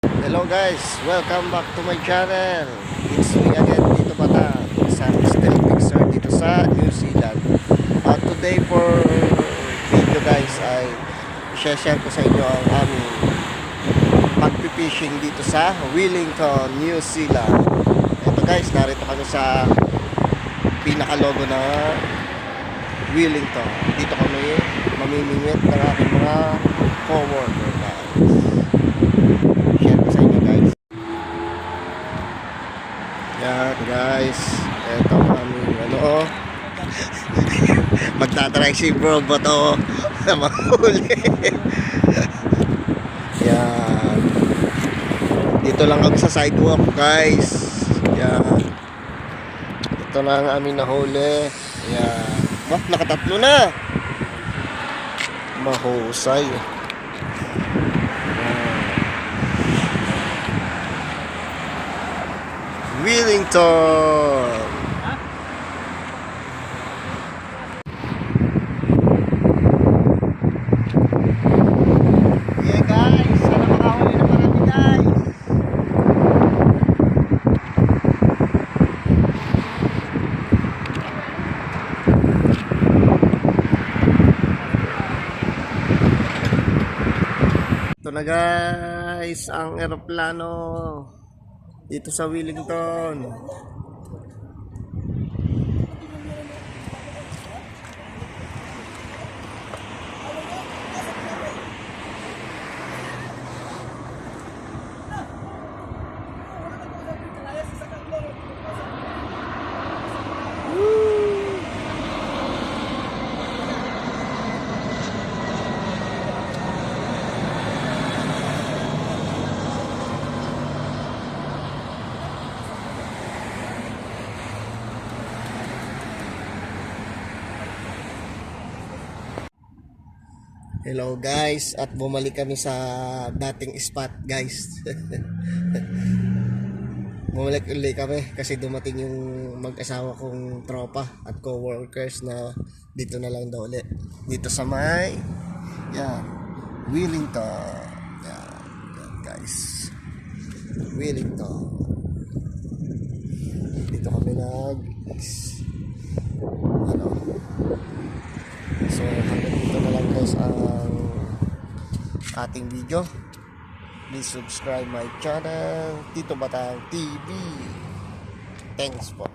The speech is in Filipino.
Hello guys, welcome back to my channel. It's me again, Tito Batang, isang still fixer dito sa New Zealand. At today for video guys ay i-share ko sa inyo ang aming pagpipishing dito sa Wellington, New Zealand. Ito guys, narito kami sa pinakalogo na Wellington. Dito kami mamimingwit ng aking mga coworker guys. Share ko sa inyo guys. Yan guys, eto kami magtatry si bro ba to na mahuli. Yan, dito lang kami sa sidewalk guys. Yan, ito na ang aming nahuli. Yan, nakatatlo na, mahusay. Wellington. Yeah guys, sana makahuli na marami guys. Ito na guys, ang eroplano dito sa Wellington. Hello guys, at bumalik kami sa dating spot guys. Bumalik ulit kami kasi dumating yung mag-asawa kong tropa at co-workers na dito na lang daw ulit. Dito sa may Wellington. Yan guys, Wellington. Dito kami so hanggang dito na lang guys ang ating video. Please subscribe my channel, Tito Batang TV. Thanks po.